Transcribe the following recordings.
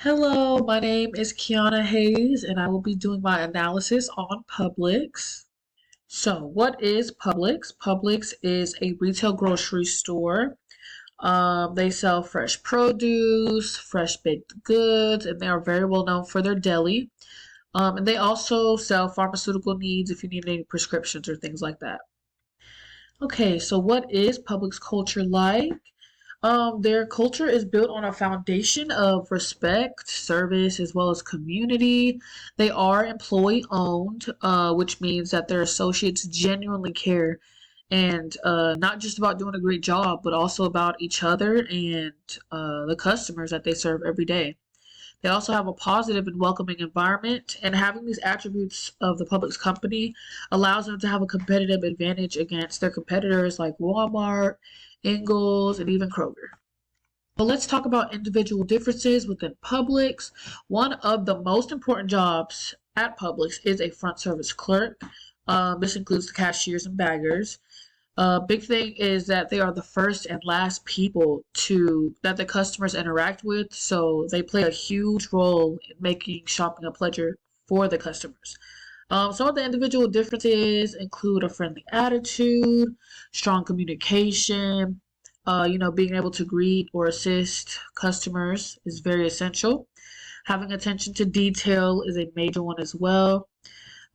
Hello, my name is Kiana Hayes, and I will be doing my analysis on Publix. So, what is Publix? Publix is a retail grocery store. They sell fresh produce, fresh baked goods, and they are very well known for their deli. And they also sell pharmaceutical needs if you need any prescriptions or things like that. Okay, so what is Publix culture like? Their culture is built on a foundation of respect, service, as well as community. They are employee owned, which means that their associates genuinely care and not just about doing a great job, but also about each other and the customers that they serve every day. They also have a positive and welcoming environment, and having these attributes of the Publix company allows them to have a competitive advantage against their competitors like Walmart, Ingles, and even Kroger. But let's talk about individual differences within Publix. One of the most important jobs at Publix is a front service clerk. This includes the cashiers and baggers. Big thing is that they are the first and last people to that the customers interact with, so they play a huge role in making shopping a pleasure for the customers. Some of the individual differences include a friendly attitude, strong communication. Being able to greet or assist customers is very essential. Having attention to detail is a major one as well.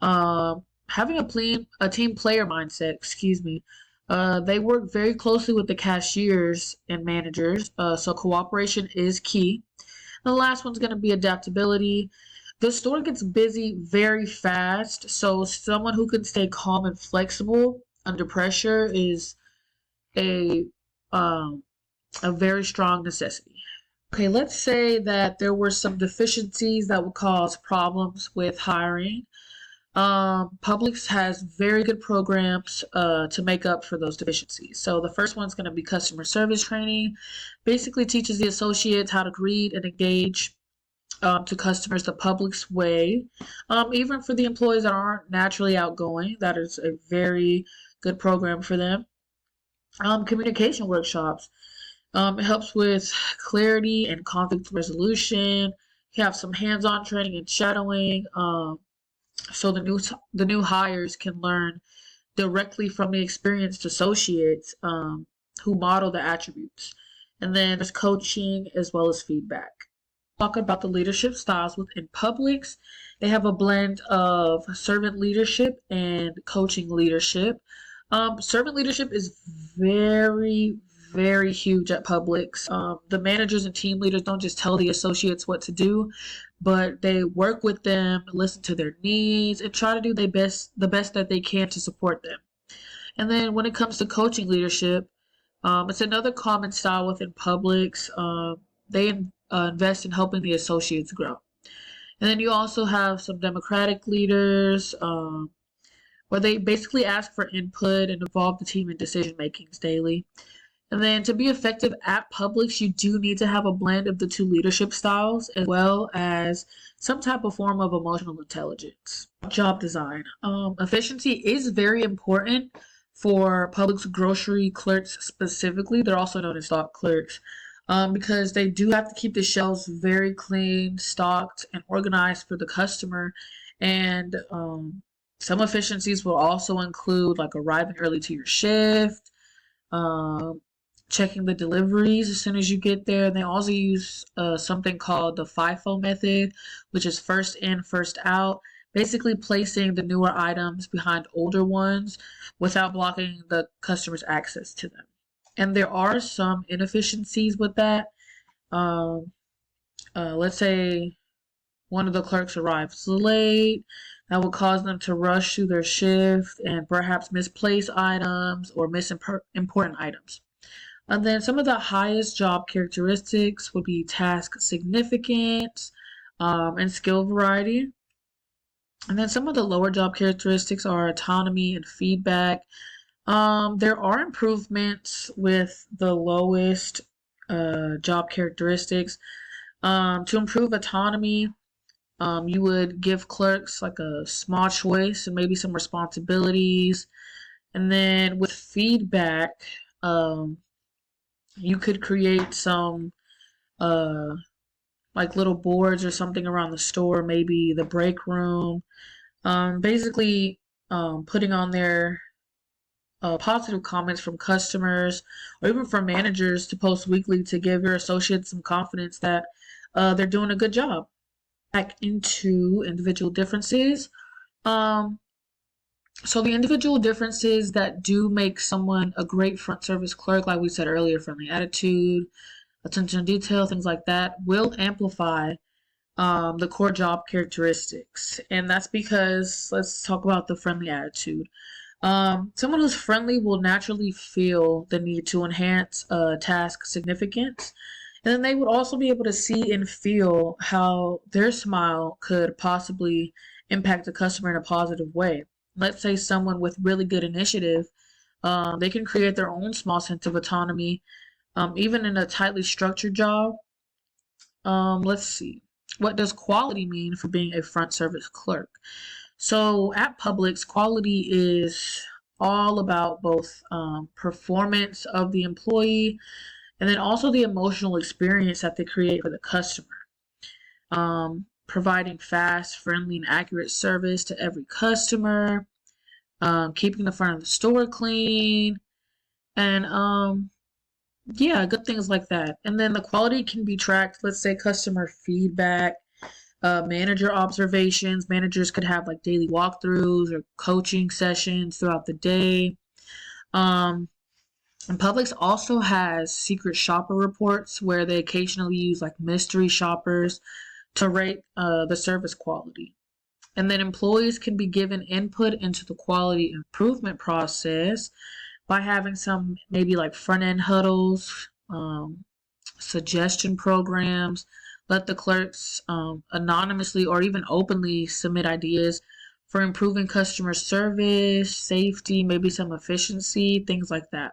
Having a team player mindset, excuse me. They work very closely with the cashiers and managers, so cooperation is key. And the last one's going to be adaptability. The store gets busy very fast, so someone who can stay calm and flexible under pressure is a um, a very strong necessity. Okay, let's say that there were some deficiencies that would cause problems with hiring. Publix has very good programs to make up for those deficiencies. So the first one's going to be customer service training. Basically teaches the associates how to greet and engage to customers the Publix way. Even for the employees that aren't naturally outgoing, that is a very good program for them. Communication workshops. It helps with clarity and conflict resolution. You have some hands-on training and shadowing. So the new hires can learn directly from the experienced associates who model the attributes. And then there's coaching as well as feedback. Talk about the leadership styles within Publix. They have a blend of servant leadership and coaching leadership. Servant leadership is very, very huge at Publix. The managers and team leaders don't just tell the associates what to do, but they work with them, listen to their needs, and try to do the best that they can to support them. And then when it comes to coaching leadership, it's another common style within Publix. They invest in helping the associates grow. And then you also have some democratic leaders, where they basically ask for input and involve the team in decision makings daily. And then to be effective at Publix, you do need to have a blend of the two leadership styles as well as some type of form of emotional intelligence. Job design. Efficiency is very important for Publix grocery clerks specifically. They're also known as stock clerks because they do have to keep the shelves very clean, stocked, and organized for the customer. And some efficiencies will also include like arriving early to your shift, um, checking the deliveries as soon as you get there. They also use something called the FIFO method, which is first in, first out, basically placing the newer items behind older ones without blocking the customer's access to them. And there are some inefficiencies with that. Um, let's say one of the clerks arrives late. That will cause them to rush through their shift and perhaps misplace items or miss important items. And then some of the highest job characteristics would be task significance and skill variety. And then some of the lower job characteristics are autonomy and feedback. There are improvements with the lowest job characteristics. To improve autonomy, you would give clerks like a small choice and maybe some responsibilities. And then with feedback, you could create some uh, like little boards or something around the store, maybe the break room. Basically, putting on their positive comments from customers or even from managers to post weekly to give your associates some confidence that they're doing a good job. Back into individual differences. Um, so the individual differences that do make someone a great front service clerk, like we said earlier, friendly attitude, attention to detail, things like that, will amplify the core job characteristics. And that's because, let's talk about the friendly attitude. Someone who's friendly will naturally feel the need to enhance a task significance. And then they would also be able to see and feel how their smile could possibly impact the customer in a positive way. Let's say someone with really good initiative, they can create their own small sense of autonomy, even in a tightly structured job. Let's see. What does quality mean for being a front service clerk? So at Publix, quality is all about both performance of the employee and then also the emotional experience that they create for the customer. Providing fast, friendly, and accurate service to every customer, keeping the front of the store clean, and yeah, good things like that. And then the quality can be tracked, let's say customer feedback, manager observations. Managers could have like daily walkthroughs or coaching sessions throughout the day. And Publix also has secret shopper reports where they occasionally use like mystery shoppers to rate the service quality. And then employees can be given input into the quality improvement process by having some maybe like front end huddles, suggestion programs. Let the clerks anonymously or even openly submit ideas for improving customer service, safety, maybe some efficiency, things like that.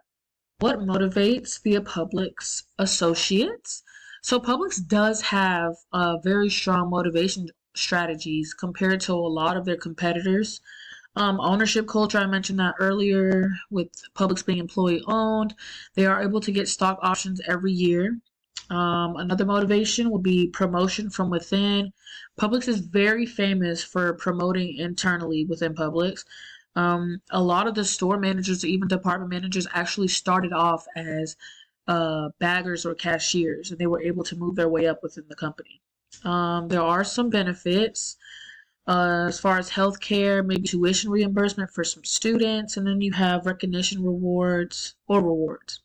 What motivates the Publix associates? So Publix does have very strong motivation strategies compared to a lot of their competitors. Ownership culture, I mentioned that earlier with Publix being employee owned. They are able to get stock options every year. Another motivation would be promotion from within. Publix is very famous for promoting internally within Publix. A lot of the store managers, even department managers, actually started off as baggers or cashiers, and they were able to move their way up within the company. There are some benefits as far as healthcare, maybe tuition reimbursement for some students, and then you have recognition rewards or rewards.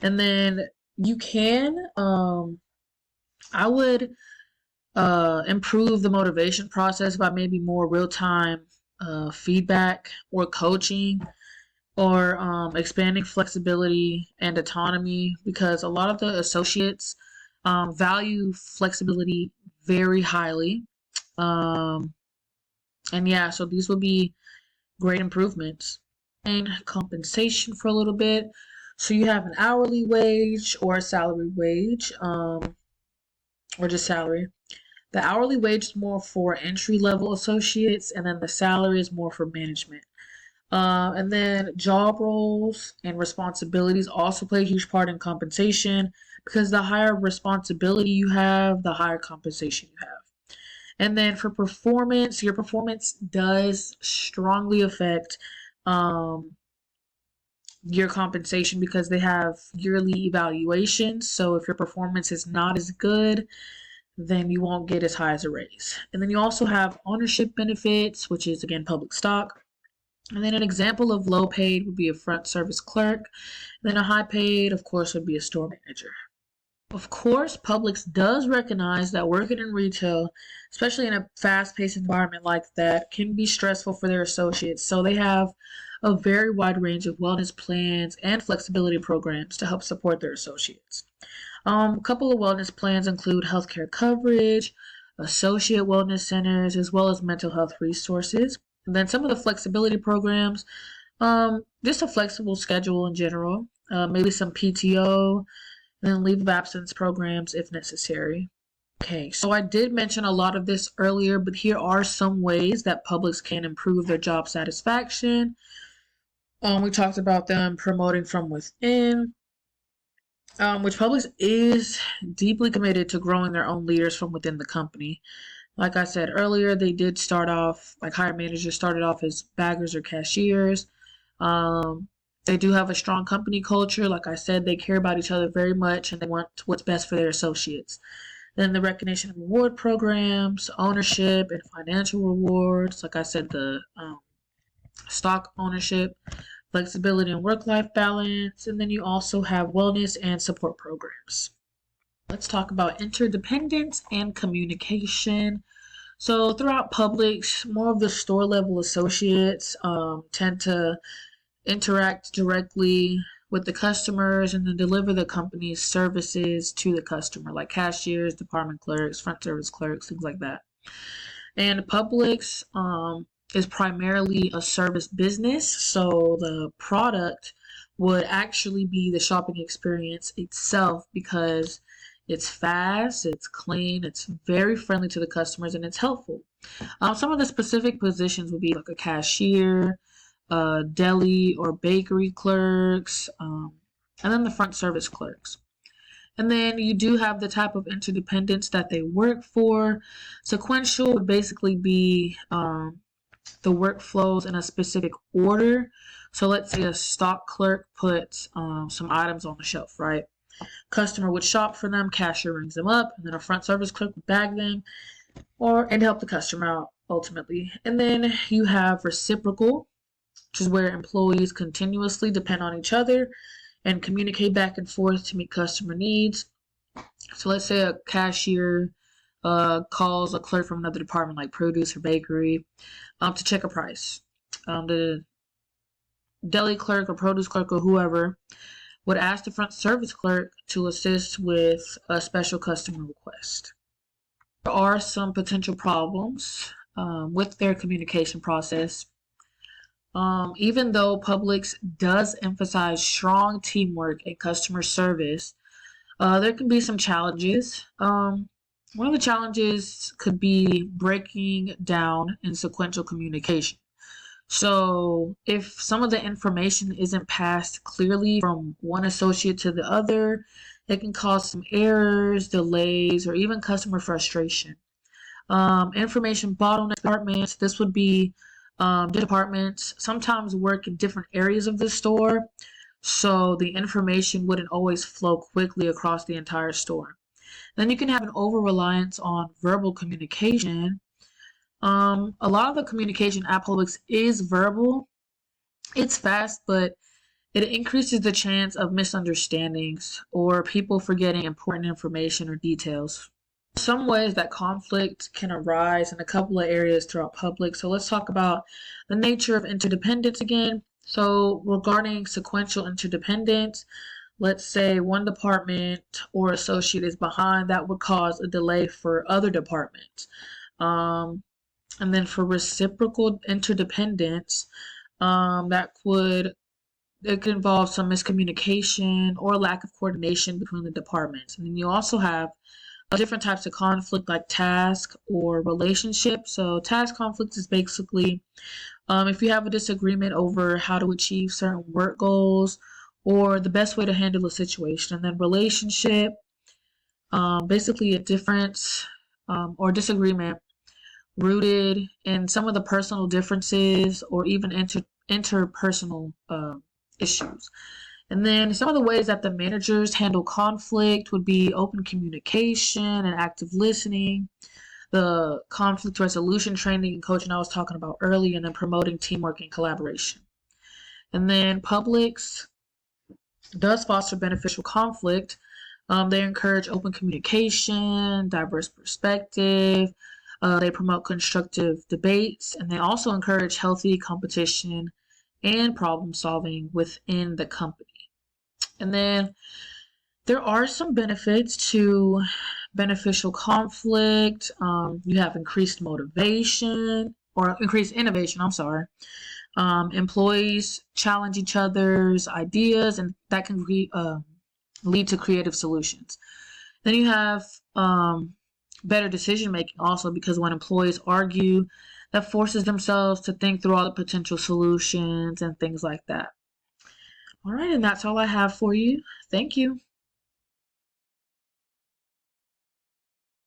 And then you can, I would improve the motivation process by maybe more real-time feedback or coaching or expanding flexibility and autonomy, because a lot of the associates value flexibility very highly. And yeah, so these would be great improvements. And compensation for a little bit. So you have an hourly wage or a salary wage, or just salary. The hourly wage is more for entry level associates, and then the salary is more for management. And then job roles and responsibilities also play a huge part in compensation, because the higher responsibility you have, the higher compensation you have. And then for performance, your performance does strongly affect your compensation, because they have yearly evaluations. So if your performance is not as good, then you won't get as high as a raise. And then you also have ownership benefits, which is again public stock. And then an example of low paid would be a front service clerk. And then a high paid, of course, would be a store manager. Of course, Publix does recognize that working in retail, especially in a fast-paced environment like that, can be stressful for their associates. So they have a very wide range of wellness plans and flexibility programs to help support their associates. A couple of wellness plans include healthcare coverage, associate wellness centers, as well as mental health resources. And then some of the flexibility programs, just a flexible schedule in general, maybe some PTO, and then leave of absence programs if necessary. Okay, so I did mention a lot of this earlier, but here are some ways that Publix can improve their job satisfaction. We talked about them promoting from within. which Publix is deeply committed to growing their own leaders from within the company. Like I said earlier, they did start off, like hire managers started off as baggers or cashiers. Um, they do have a strong company culture. Like I said, they care about each other very much and they want what's best for their associates. Then the recognition of reward programs, ownership, and financial rewards. Like I said, the stock ownership, flexibility and work-life balance, and then you also have wellness and support programs. Let's talk about interdependence and communication. So throughout Publix, more of the store level associates tend to interact directly with the customers and then deliver the company's services to the customer, like cashiers, department clerks, front service clerks, things like that. And Publix is primarily a service business, so the product would actually be the shopping experience itself because it's fast, it's clean, it's very friendly to the customers, and it's helpful. Some of the specific positions would be like a cashier, deli or bakery clerks, and then the front service clerks. And then you do have the type of interdependence that they work for. Sequential would basically be the workflows in a specific order. So let's say a stock clerk puts some items on the shelf, right? Customer would shop for them, cashier rings them up, and then a front service clerk would bag them and help the customer out ultimately. And then you have reciprocal, which is where employees continuously depend on each other and communicate back and forth to meet customer needs. So let's say a cashier calls a clerk from another department like produce or bakery to check a price. The deli clerk or produce clerk or whoever would ask the front service clerk to assist with a special customer request. There are some potential problems with their communication process. Even though Publix does emphasize strong teamwork and customer service, there can be some challenges. One of the challenges could be breaking down in sequential communication. So if some of the information isn't passed clearly from one associate to the other, it can cause some errors, delays, or even customer frustration. Information bottleneck departments, this would be departments sometimes work in different areas of the store, so the information wouldn't always flow quickly across the entire store. Then you can have an over-reliance on verbal communication. A lot of the communication at Publix is verbal. It's fast, but it increases the chance of misunderstandings or people forgetting important information or details. Some ways that conflict can arise in a couple of areas throughout Publix. So let's talk about the nature of interdependence again. So regarding sequential interdependence, let's say one department or associate is behind, that would cause a delay for other departments. And then for reciprocal interdependence, it could involve some miscommunication or lack of coordination between the departments. And then you also have different types of conflict like task or relationship. So task conflict is basically if you have a disagreement over how to achieve certain work goals or the best way to handle a situation. And then relationship, basically a difference or disagreement rooted in some of the personal differences or even interpersonal issues. And then some of the ways that the managers handle conflict would be open communication and active listening, the conflict resolution training and coaching I was talking about earlier, and then promoting teamwork and collaboration. And then Publix does foster beneficial conflict. They encourage open communication, diverse perspective. They promote constructive debates, and they also encourage healthy competition and problem solving within the company. And then there are some benefits to beneficial conflict. You have increased motivation or increased innovation, employees challenge each other's ideas, and that can lead to creative solutions. Then you have better decision making also, because when employees argue, that forces themselves to think through all the potential solutions and things like that. All right, and that's all I have for you. Thank you.